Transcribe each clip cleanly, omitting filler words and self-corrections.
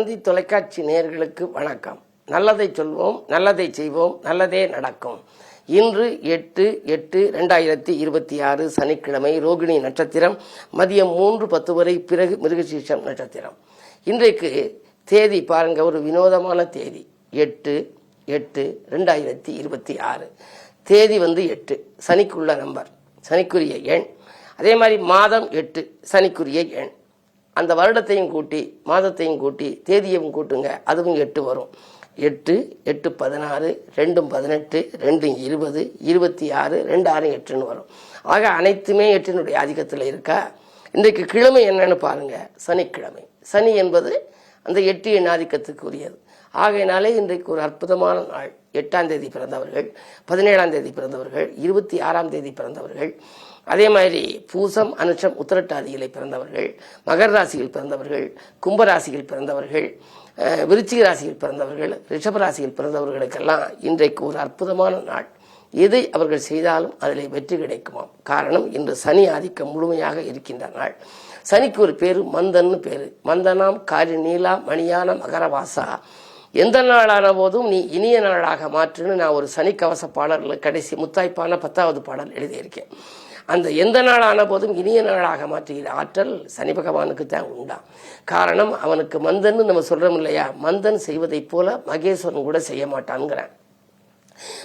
தந்தி தொலைக்காட்சி நேயர்களுக்கு வணக்கம். நல்லதை சொல்வோம், நல்லதை செய்வோம், நல்லதே நடக்கும். இன்று 8/8/2026 சனிக்கிழமை, ரோகிணி நட்சத்திரம், மதியம் 3:10 வரை, பிறகு மிருகசீரிஷம் நட்சத்திரம். இன்றைக்கு தேதி பாருங்க, ஒரு வினோதமான தேதி. 8/8/2026 தேதி 8, சனிக்குள்ள நம்பர், சனிக்குரிய எண். அதே மாதிரி மாதம் 8, சனிக்குரிய எண். அந்த வருடத்தையும் கூட்டி மாதத்தையும் கூட்டி தேதியையும் கூட்டுங்க, அதுவும் 8 வரும். 8 8 16, 2 18, 2 20, 26, 2 6 8ன்னு வரும். ஆக அனைத்துமே 8னுடைய ஆதிக்கத்தில் இருக்கா. இன்றைக்கு கிழமை என்னன்னு பாருங்க, சனிக்கிழமை. சனி என்பது அந்த 8 எண் ஆதிக்கத்துக்குரியது. ஆகையினாலே இன்றைக்கு ஒரு அற்புதமான நாள். 8ஆம் தேதி பிறந்தவர்கள், 17ஆம் தேதி பிறந்தவர்கள், 26ஆம் தேதி பிறந்தவர்கள், அதே மாதிரி பூசம், அனுஷம், உத்திரட்டாதியிலே பிறந்தவர்கள், மகர ராசியில் பிறந்தவர்கள், கும்பராசியில் பிறந்தவர்கள், விருச்சிக ராசியில் பிறந்தவர்கள், ரிஷபராசியில் பிறந்தவர்களுக்கெல்லாம் இன்றைக்கு ஒரு அற்புதமான நாள். எதை அவர்கள் செய்தாலும் அதில் வெற்றி கிடைக்குமாம். காரணம், இன்று சனி ஆதிக்கம் முழுமையாக இருக்கின்ற நாள். சனிக்கு ஒரு பேரு மந்தன்னு பேரு. மந்தனாம் காரி நீலா மணியான மகரவாசா, எந்த நாளான போதும் நீ இனிய நாளாக மாற்றுன்னு நான் ஒரு சனி கவச பாடலில் கடைசி முத்தாய்ப்பான 10வது பாடல் எழுதியிருக்கேன். அந்த எந்த நாளான போதும் இனிய நாளாக மாற்றுகிற ஆற்றல் சனி பகவானுக்கு தான் உண்டாம். காரணம், அவனுக்கு மந்தன்னு நம்ம சொல்றோம் இல்லையா, மந்தன் செய்வதைப் போல மகேஸ்வரன் கூட செய்ய மாட்டான்ங்கிறான்.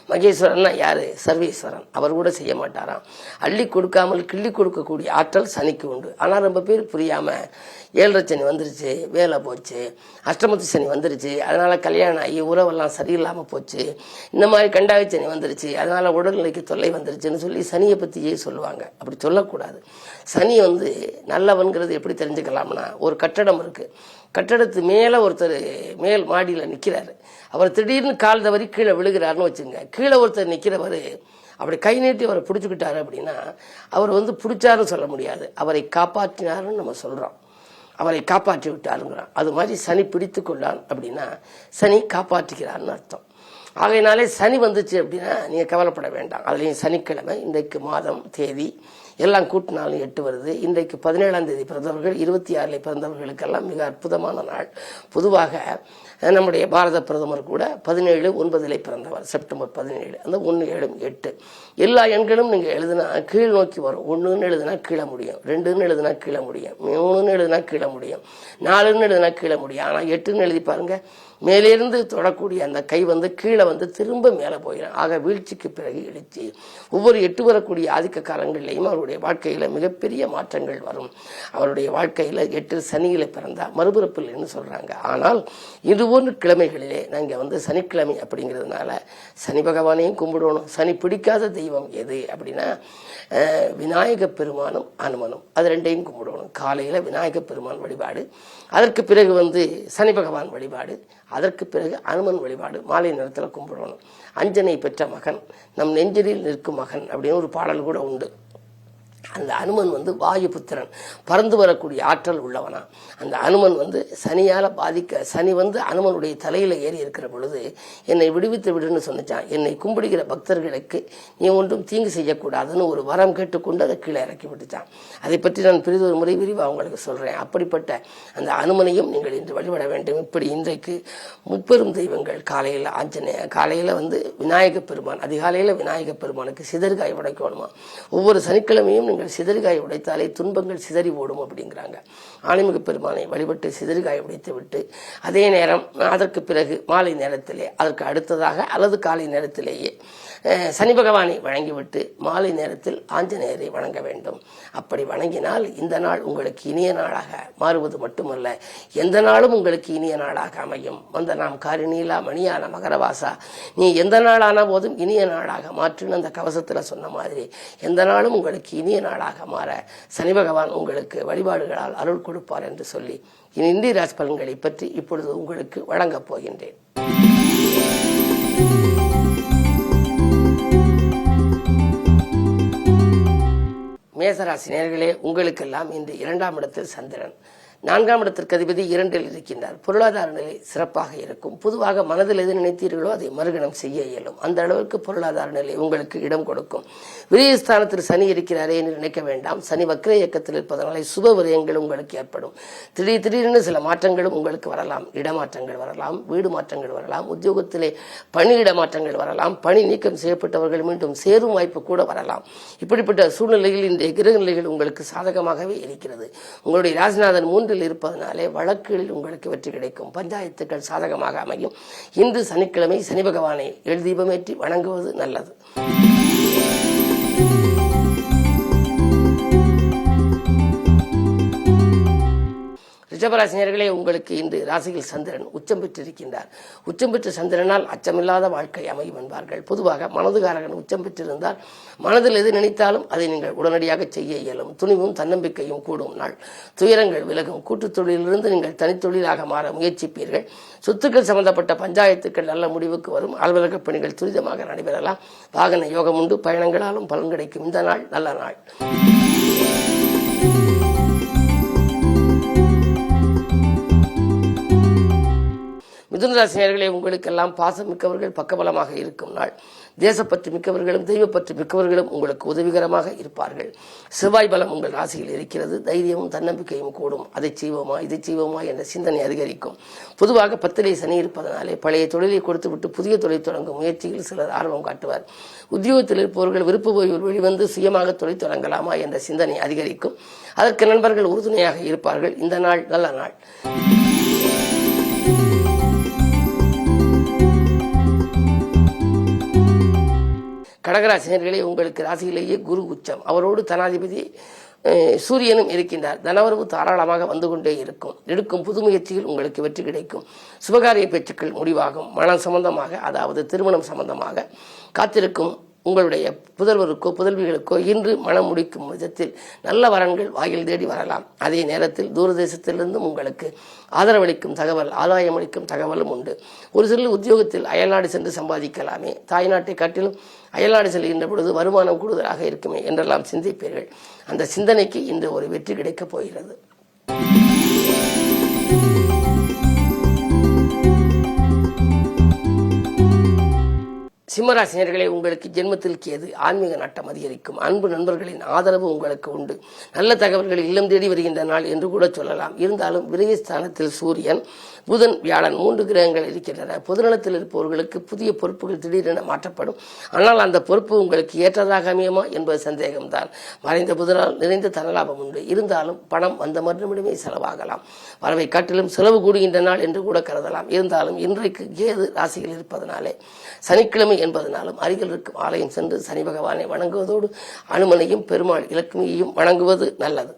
மகேஸ்வரன்னா யாரு? சர்வேஸ்வரன். அவர் கூட செய்ய மாட்டாராம். அள்ளி கொடுக்காமல் கிள்ளி கொடுக்கக்கூடிய ஆற்றல் சனிக்கு உண்டு. ஆனால் ரொம்ப பேர் புரியாம 7 சனி வந்துருச்சு, வேலை போச்சு, அஷ்டமத்து சனி வந்துருச்சு, அதனால கல்யாணம் ஆகி உறவெல்லாம் சரியில்லாமல் போச்சு, இந்த மாதிரி கண்டாவி சனி வந்துருச்சு, அதனால உடல்நிலைக்கு தொல்லை வந்துருச்சுன்னு சொல்லி சனியை பற்றியே சொல்லுவாங்க. அப்படி சொல்லக்கூடாது. சனி நல்லவன்கிறது எப்படி தெரிஞ்சுக்கலாம்னா, ஒரு கட்டடம் இருக்கு, கட்டடத்து மேலே ஒருத்தர் மேல் மாடியில் நிற்கிறாரு. அவர் திடீர்னு கால் தவறி கீழே விழுகிறாருன்னு வச்சுங்க. கீழே ஒருத்தர் நிற்கிறவர் அப்படி கை நீட்டி அவரை பிடிச்சிக்கிட்டாரு அப்படின்னா, அவர் பிடிச்சாருன்னு சொல்ல முடியாது, அவரை காப்பாற்றினாருன்னு நம்ம சொல்கிறோம். அவரை காப்பாற்றி விட்டாருங்கிறான். அது மாதிரி சனி பிடித்து கொண்டான் அப்படின்னா சனி காப்பாற்றுகிறான்னு அர்த்தம். ஆகையினாலே சனி வந்துச்சு அப்படின்னா நீங்கள் கவலைப்பட வேண்டாம். அதுலேயும் சனிக்கிழமை, இன்றைக்கு மாதம் தேதி எல்லாம் கூட்டினாலும் 8 வருது. இன்றைக்கு 17ஆம் தேதி பிறந்தவர்கள், 26 பிறந்தவர்களுக்கெல்லாம் மிக அற்புதமான நாள். பொதுவாக நம்முடைய பாரத பிரதமர் கூட 17/9 பிறந்தவர், செப்டம்பர் 17. அந்த 1 7 8 எல்லா எண்களும் நீங்கள் எழுதுனா கீழ் நோக்கி வரும். 1ன்னு எழுதுனா கீழே முடியும், 2ன்னு எழுதுனா கீழே முடியும், 3ன்னு எழுதுனா கீழே முடியும், 4ன்னு எழுதுனா கீழே முடியும். ஆனால் 8ன்னு எழுதி பாருங்க, மேலிருந்து தொடக்கூடிய அந்த கை கீழே திரும்ப மேலே போயிடும். ஆக வீழ்ச்சிக்கு பிறகு எழுச்சி. ஒவ்வொரு 8 வரக்கூடிய ஆதிக்க காலங்களிலையும் அவருடைய வாழ்க்கையில் மிகப்பெரிய மாற்றங்கள் வரும். அவருடைய வாழ்க்கையில் 8 சனியில் பிறந்தா மறுபிறப்பில்லைன்னு சொல்றாங்க. ஆனால் இது போன்ற கிழமைகளிலே நாங்கள் சனிக்கிழமை அப்படிங்கிறதுனால சனி பகவானையும் கும்பிடணும். சனி பிடிக்காத தெய்வம் எது அப்படின்னா விநாயக பெருமானும் அனுமனும், அது ரெண்டையும் கும்பிடணும். காலையில் விநாயக பெருமான் வழிபாடு, அதற்கு பிறகு சனி பகவான் வழிபாடு, அதற்கு பிறகு அனுமன் வழிபாடு மாலை நேரத்தில் கும்பிடணும். அஞ்சனை பெற்ற மகன், நம் நெஞ்சிலில் நிற்கும் மகன் அப்படின்னு ஒரு பாடல் கூட உண்டு. அந்த அனுமன் வாயு புத்திரன், பறந்து வரக்கூடிய ஆற்றல் உள்ளவனா. அந்த அனுமன் சனியால் பாதிக்க, சனி அனுமனுடைய தலையில ஏறி இருக்கிற பொழுது என்னை விடுவித்து விடுன்னு சொன்னிச்சான். என்னை கும்பிடுகிற பக்தர்களுக்கு நீ ஒன்றும் தீங்கு செய்யக்கூடாதுன்னு ஒரு வரம் கேட்டுக்கொண்டு அதை கீழே இறக்கி விட்டுச்சான். அதை பற்றி நான் பெரிதொரு முறை விரிவாக உங்களுக்கு சொல்றேன். அப்படிப்பட்ட அந்த அனுமனையும் நீங்கள் இன்று வழிபட வேண்டும். இப்படி இன்றைக்கு முப்பெரும் தெய்வங்கள், காலையில் ஆஞ்சநேய, காலையில் விநாயக பெருமான், அதிகாலையில் விநாயக பெருமானுக்கு சிதறுகாய் உடைக்கணுமா. ஒவ்வொரு சனிக்கிழமையும் நீங்கள் சிதறுகாய் உடைத்தாலே துன்பங்கள் சிதறி ஓடும் அப்படிங்கிறாங்க. ஆணிமிகு பெருமானை வழிபட்டு சிதறுகாய் உடைத்து விட்டு, அதே நேரம் அதற்கு பிறகு மாலை நேரத்திலே, அதற்கு அடுத்ததாக அல்லது காலை நேரத்திலேயே சனி பகவானை வணங்கிவிட்டு மாலை நேரத்தில் ஆஞ்சநேயரை வணங்க வேண்டும். அப்படி வணங்கினால் இந்த நாள் உங்களுக்கு இனிய நாளாக மாறுவது மட்டுமல்ல, எந்த நாளும் உங்களுக்கு இனிய நாளாக அமையும். நாம் காரிநீலா மணியான மகரவாசா, நீ எந்த நாளான போதும் இனிய நாளாக மாற்றுன்னு அந்த கவசத்தில் சொன்ன மாதிரி எந்த நாளும் உங்களுக்கு இனிய நாளாக மாற சனி பகவான் உங்களுக்கு வழிபாடுகளால் அருள் கொடுப்பார் என்று சொல்லி இந்திய ராசி பலன்களை பற்றி இப்பொழுது உங்களுக்கு வழங்கப் போகின்றேன். மேசராசி நேயர்களே, உங்களுக்கெல்லாம் இன்று 2ஆம் இடத்தில் சந்திரன். 4ஆம் இடத்திற்கு அதிபதி 2இல் இருக்கின்றார். பொருளாதார நிலை சிறப்பாக இருக்கும். பொதுவாக மனதில் எது நினைத்தீர்களோ அதை மறுகணம் செய்ய இயலும். அந்த அளவிற்கு பொருளாதார நிலை உங்களுக்கு இடம் கொடுக்கும். விரயஸ்தானத்தில் சனி இருக்கிறாரே என்று நினைக்க வேண்டாம். சனி வக்ர இயக்கத்தில் இருப்பதனால சுப விரயங்கள் உங்களுக்கு ஏற்படும். திடீரென சில மாற்றங்களும் உங்களுக்கு வரலாம். இடமாற்றங்கள் வரலாம், வீடு மாற்றங்கள் வரலாம், உத்தியோகத்திலே பணியிட மாற்றங்கள் வரலாம், பணி நீக்கம் செய்யப்பட்டவர்கள் மீண்டும் சேரும் வாய்ப்பு கூட வரலாம். இப்படிப்பட்ட சூழ்நிலையில் இந்த கிரக நிலைகள் உங்களுக்கு சாதகமாகவே இருக்கிறது. உங்களுடைய ராசிநாதன் 3 இருப்பதனாலே வழக்குகளில் உங்களுக்கு வெற்றி கிடைக்கும். பஞ்சாயத்துக்கள் சாதகமாக அமையும். இன்று சனிக்கிழமை சனி பகவானை எழுதீபமேற்றி வணங்குவது நல்லது. ரிஷபராசினியர்களே, உங்களுக்கு இன்று ராசியில் சந்திரன் உச்சம் பெற்றிருக்கின்றார். உச்சம் பெற்ற சந்திரனால் அச்சமில்லாத வாழ்க்கை அமையும் என்பார்கள். பொதுவாக மனதுகாரகன் உச்சம் பெற்றிருந்தால் மனதில் எது நினைத்தாலும் அதை நீங்கள் உடனடியாக செய்ய இயலும். துணிவும் தன்னம்பிக்கையும் கூடும் நாள். துயரங்கள் விலகும். கூட்டுத் தொழிலிருந்து நீங்கள் தனித்தொழிலாக மாற முயற்சிப்பீர்கள். சொத்துக்கள் சம்பந்தப்பட்ட பஞ்சாயத்துக்கள் நல்ல முடிவுக்கு வரும். அலுவலக பணிகள் துரிதமாக நடைபெறலாம். வாகன யோகம் உண்டு. பயணங்களாலும் பலன் கிடைக்கும். இந்த நாள் நல்ல நாள். மிதுனராசினியர்களே, உங்களுக்கெல்லாம் பாசம் மிக்கவர்கள் பக்கபலமாக இருக்கும் நாள். தேசப்பற்று மிக்கவர்களும் தெய்வப்பற்று மிக்கவர்களும் உங்களுக்கு உதவிகரமாக இருப்பார்கள். செவ்வாய் பலம் உங்கள் ராசியில் இருக்கிறது. தைரியமும் தன்னம்பிக்கையும் கூடும். அதை செய்வோமா இதை செய்வோமா என்ற சிந்தனை அதிகரிக்கும். பொதுவாக 10லே சனி இருப்பதனாலே பழைய தொழிலை கொடுத்துவிட்டு புதிய தொழில் தொடங்கும் முயற்சியில் சிலர் ஆர்வம் காட்டுவார். உத்தியோகத்தில் இருப்பவர்கள் விருப்ப ஓய்வில் வெளிவந்து சுயமாக தொழில் தொடங்கலாமா என்ற சிந்தனை அதிகரிக்கும். அதற்கு நண்பர்கள் உறுதுணையாக இருப்பார்கள். இந்த நாள் நல்ல நாள். கடகராசினியர்களே, உங்களுக்கு ராசியிலேயே குரு உச்சம். அவரோடு தனாதிபதி சூரியனும் இருக்கின்றார். தனவரவு தாராளமாக வந்து கொண்டே இருக்கும். எடுக்கும் புது முயற்சியில் உங்களுக்கு வெற்றி கிடைக்கும். சுபகாரிய பேச்சுக்கள் முடிவாகும். மனம் சம்பந்தமாக, அதாவது திருமணம் சம்பந்தமாக காத்திருக்கும் உங்களுடைய புதல்வருக்கோ புதல்விகளுக்கோ இன்று மனம் முடிக்கும் விதத்தில் நல்ல வரன்கள் வாயில் தேடி வரலாம். அதே நேரத்தில் தூரதேசத்திலிருந்தும் உங்களுக்கு ஆதரவளிக்கும் தகவல், ஆதாயமளிக்கும் தகவலும் உண்டு. ஒரு சிலர் உத்தியோகத்தில் அயல்நாடு சென்று சம்பாதிக்கலாமே, தாய்நாட்டை காட்டிலும் அயல்நாடு செல்கின்ற பொழுது வருமானம் கூடுதலாக இருக்குமே என்றெல்லாம் சிந்திப்பீர்கள். அந்த சிந்தனைக்கு இன்று ஒரு வெற்றி கிடைக்கப் போகிறது. சிம்மராசினியர்களே, உங்களுக்கு ஜென்மத்தில் கேது. ஆன்மீக நாட்டம் அதிகரிக்கும். அன்பு நண்பர்களின் ஆதரவு உங்களுக்கு உண்டு. நல்ல தகவல்கள் இல்லம் தேடி வருகின்ற நாள் என்று கூட சொல்லலாம். இருந்தாலும் விரயஸ்தானத்தில் சூரியன், புதன், வியாழன் 3 கிரகங்கள் இருக்கின்றன. பொதுநலத்தில் இருப்பவர்களுக்கு புதிய பொறுப்புகள் திடீரென மாற்றப்படும். ஆனால் அந்த பொறுப்பு உங்களுக்கு ஏற்றதாக அமையுமா என்பது சந்தேகம்தான். மறைந்த புதனால் நிறைந்த தனலாபம் உண்டு. இருந்தாலும் பணம் வந்த மறுநிமிடமே செலவாகலாம். வரவை காட்டிலும் செலவு கூடுகின்ற நாள் என்று கூட கருதலாம். இருந்தாலும் இன்றைக்கு கேது ராசியில் இருப்பதனாலே சனிக்கிழமை என்பதனாலும் அருகில் இருக்கும் ஆலயம் சென்று சனி பகவானை வணங்குவதோடு அனுமனையும் பெருமாள் இலக்குமியையும் வணங்குவது நல்லது.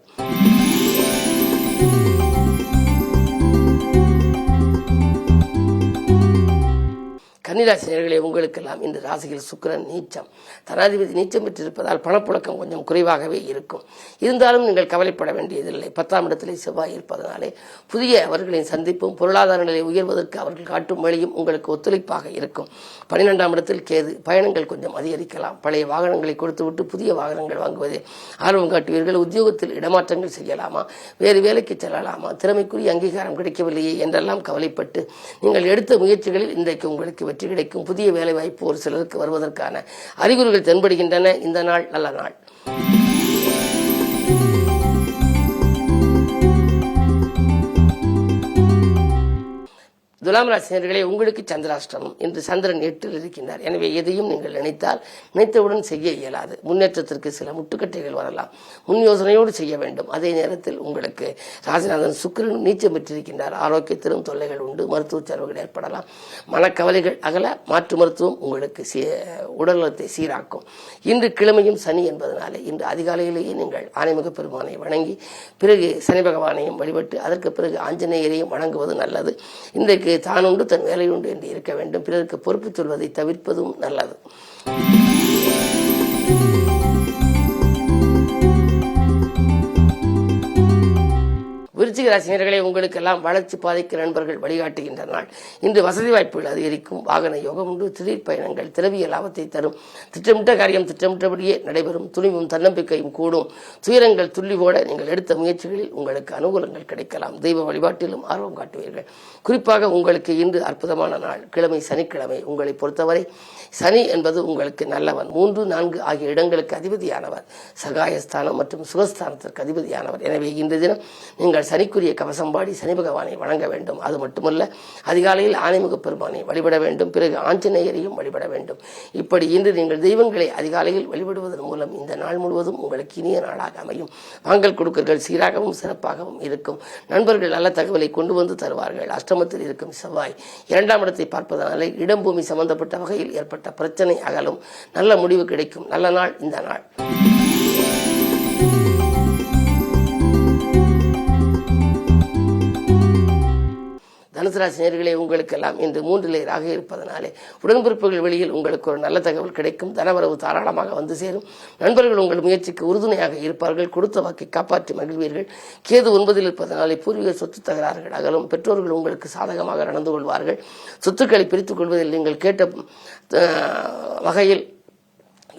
கன்னிராசினியர்களே, உங்களுக்கெல்லாம் இந்த ராசியில் சுக்கிரன் நீச்சம். தனாதிபதி நீச்சம் பெற்றிருப்பதால் பணப்புழக்கம் கொஞ்சம் குறைவாகவே இருக்கும். இருந்தாலும் நீங்கள் கவலைப்பட வேண்டியதில்லை. 10ஆம் இடத்திலே செவ்வாய் இருப்பதனாலே புதிய அவர்களின் சந்திப்பும் பொருளாதார நிலை உயர்வதற்கு அவர்கள் காட்டும் வழியும் உங்களுக்கு ஒத்துழைப்பாக இருக்கும். 12ஆம் இடத்தில் கேது. பயணங்கள் கொஞ்சம் அதிகரிக்கலாம். பழைய வாகனங்களை கொடுத்துவிட்டு புதிய வாகனங்கள் வாங்குவதே ஆர்வம் காட்டுவீர்கள். உத்தியோகத்தில் இடமாற்றங்கள் செய்யலாமா, வேறு வேலைக்கு செல்லலாமா, திறமைக்குரிய அங்கீகாரம் கிடைக்கவில்லையே என்றெல்லாம் கவலைப்பட்டு நீங்கள் எடுத்த முயற்சிகளில் இன்றைக்கு உங்களுக்கு வெற்றி கிடைக்கும். புதிய வேலை வாய்ப்பு ஒரு சிலருக்கு வருவதற்கான அறிகுறிகள் தென்படுகின்றன. இந்த நாள் நல்ல நாள். துலாம் ராசினியர்களே, உங்களுக்கு சந்திராஷ்டமம். இன்று சந்திரன் 8ல் இருக்கின்றார். எனவே எதையும் நீங்கள் நினைத்தால் நினைத்தவுடன் செய்ய இயலாது. முன்னேற்றத்திற்கு சில முட்டுக்கட்டைகள் வரலாம். முன் யோசனையோடு செய்ய வேண்டும். அதே நேரத்தில் உங்களுக்கு ராசிநாதன் சுக்கிரன் நீச்சம் பெற்றிருக்கின்றார். ஆரோக்கியத்திலும் தொல்லைகள் உண்டு. மருத்துவ செலவுகள் ஏற்படலாம். மனக்கவலைகள் அகல மாற்று மருத்துவம் உங்களுக்கு உடல்நலத்தை சீராக்கும். இன்று கிழமையும் சனி என்பதனாலே இன்று அதிகாலையிலேயே நீங்கள் ஆனைமுக பெருமானை வணங்கி பிறகு சனி பகவானையும் வழிபட்டு அதற்கு பிறகு ஆஞ்சநேயரையும் வணங்குவது நல்லது. இன்றைக்கு தானுண்டு தன் வேலையுண்டு என்று இருக்க வேண்டும். பிறருக்கு பொறுப்பு சொல்வதை தவிர்ப்பதும் நல்லது. விருச்சிக விருச்சிக ராசினியர்களே, உங்களுக்கெல்லாம் வளர்ச்சி பாதைக்கு நண்பர்கள் வழிகாட்டுகின்ற நாள். இன்று வசதி வாய்ப்புகள் அதிகரிக்கும், வாகன யோகம் உண்டு, திடீர் பயணங்கள் திரவிய லாபத்தை தரும், திட்டமிட்ட காரியம் திட்டமிட்டபடியே நடைபெறும், துணிவும் தன்னம்பிக்கையும் கூடும், துயரங்கள் துள்ளி போட நீங்கள் எடுத்த முயற்சிகளில் உங்களுக்கு அனுகூலங்கள் கிடைக்கலாம், தெய்வ வழிபாட்டிலும் ஆர்வம் காட்டுவீர்கள். குறிப்பாக உங்களுக்கு இன்று அற்புதமான நாள். கிழமை சனிக்கிழமை. உங்களை பொறுத்தவரை சனி என்பது உங்களுக்கு நல்லவன். 3, 4 ஆகிய இடங்களுக்கு அதிபதியானவர், சகாயஸ்தானம் மற்றும் சுகஸ்தானத்திற்கு அதிபதியானவர். எனவே இன்று தினம் நீங்கள் சனிக்குரிய கவசம் பாடி சனி பகவானை வணங்க வேண்டும். அது மட்டுமல்ல, அதிகாலையில் ஆனைமுக பெருமானை வழிபட வேண்டும், பிறகு ஆஞ்சநேயரையும் வழிபட வேண்டும். இப்படி இன்று நீங்கள் தெய்வங்களை அதிகாலையில் வழிபடுவதன் மூலம் இந்த நாள் முழுவதும் உங்களுக்கு இனிய நாளாக அமையும். வாங்கல் கொடுக்கல்கள் சீராகவும் சிறப்பாகவும் இருக்கும். நண்பர்கள் நல்ல தகவலை கொண்டு வந்து தருவார்கள். அஷ்டமத்தில் இருக்கும் செவ்வாய் 2ஆம் இடத்தை பார்ப்பதனாலே இடம் பூமி சம்பந்தப்பட்ட வகையில் ஏற்பட்ட பிரச்சனை அகலும், நல்ல முடிவு கிடைக்கும். நல்ல நாள் இந்த நாள். தனுசு ராசி நேயர்களே, உங்களுக்கெல்லாம் இன்று 3 ராக இருப்பதனாலே உடன்பிறப்புகள் வெளியில் உங்களுக்கு ஒரு நல்ல தகவல் கிடைக்கும். தனவரவு தாராளமாக வந்து சேரும். நண்பர்கள் உங்கள் முயற்சிக்கு உறுதுணையாக இருப்பார்கள். கொடுத்த வாக்கை காப்பாற்றி மகிழ்வீர்கள். கேது 9 இருப்பதனாலே பூர்வீக சொத்து தகராறுகள் அகலும். பெற்றோர்கள் உங்களுக்கு சாதகமாக நடந்து கொள்வார்கள். சொத்துக்களை பிரித்துக் கொள்வதில் நீங்கள் கேட்ட வகையில்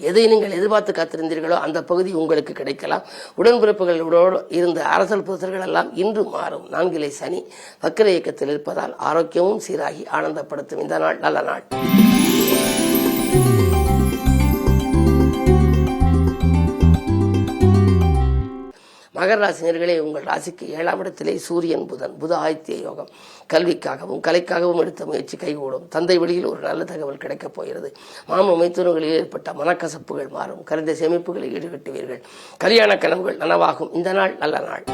எதை நீங்கள் எதிர்பார்த்து காத்திருந்தீர்களோ அந்த பகுதி உங்களுக்கு கிடைக்கலாம். உடன்பிறப்புகளோடு இருந்த அரசல் புதர்கள் எல்லாம் இன்று மாறும். 4 சனி வக்கர இயக்கத்தில் இருப்பதால் ஆரோக்கியமும் சீராகி ஆனந்தப்படுத்தும். இந்த நாள் நல்ல நாள். மகர ராசினியர்களே, உங்கள் ராசிக்கு 7ஆம் இடத்திலே சூரியன் புத ஆதித்ய யோகம். கல்விக்காகவும் கலைக்காகவும் எடுத்த முயற்சி கைகூடும். தந்தை வழியில் ஒரு நல்ல தகவல் கிடைக்கப் போகிறது. மாம மைத்துனர்களில் ஏற்பட்ட மனக்கசப்புகள் மாறும். கருந்த சேமிப்புகளை ஈடுகட்டுவீர்கள். கல்யாண கனவுகள் நனவாகும். இந்த நாள் நல்ல நாள்.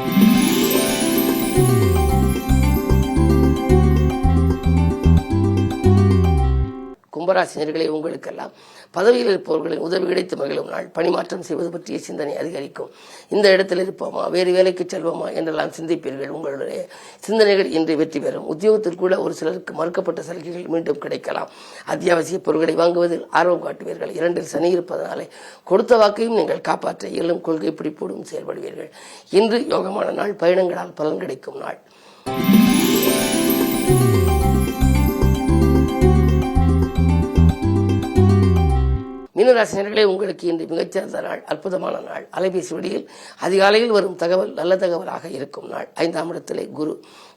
கும்பராசினியர்களே, உங்களுக்கெல்லாம் பதவியில் இருப்பவர்களின் உதவி கிடைத்து மகிழும் நாள். பணிமாற்றம் செய்வது பற்றிய சிந்தனை அதிகரிக்கும். இந்த இடத்தில் இருப்போமா, வேறு வேலைக்கு செல்வோமா என்றெல்லாம் சிந்திப்பீர்கள். உங்களுடைய சிந்தனைகள் இன்று வெற்றி பெறும். உத்தியோகத்தில் கூட ஒரு சிலருக்கு மறுக்கப்பட்ட சலுகைகள் மீண்டும் கிடைக்கலாம். அத்தியாவசிய பொருட்களை வாங்குவதில் ஆர்வம் காட்டுவீர்கள். 2 சனி இருப்பதனாலே கொடுத்த வாக்கையும் நீங்கள் காப்பாற்ற இயலும். கொள்கை பிடிப்போடும் செயல்படுவீர்கள். இன்று யோகமான நாள். பயணங்களால் பலன் கிடைக்கும் நாள். மீனராசினியர்களே, உங்களுக்கு இன்று மிகச்சிறந்த நாள். அற்புதமான நாள். அலைபேசி வழியில் அதிகாலையில் வரும் தகவல் நல்ல தகவலாக இருக்கும் நாள். 5ஆம் இடத்திலே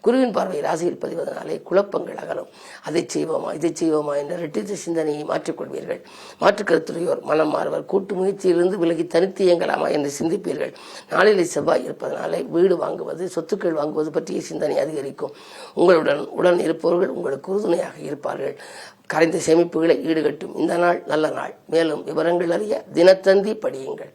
குருவின் பார்வை ராசியில் பதிவதனாலே குழப்பங்கள் அகலும். அதை செய்வோமா இதை செய்வோமா என்ற இரட்டித்த சிந்தனையை மாற்றிக்கொள்வீர்கள். மாற்றுக்கருத்துறையோர் மனம் மாறுவர். கூட்டு முயற்சியிலிருந்து விலகி தனித்து இயங்கலாமா என்று சிந்திப்பீர்கள். நாளிலே செவ்வாய் இருப்பதனாலே வீடு வாங்குவது, சொத்துக்கள் வாங்குவது பற்றிய சிந்தனை அதிகரிக்கும். உடன் இருப்பவர்கள் உங்களுக்கு உறுதுணையாக இருப்பார்கள். கரைந்த சேமிப்புகளை ஈடுகட்டும். இந்த நாள் நல்ல நாள். மேலும் விவரங்கள் அறிய தினத்தந்தி படியுங்கள்.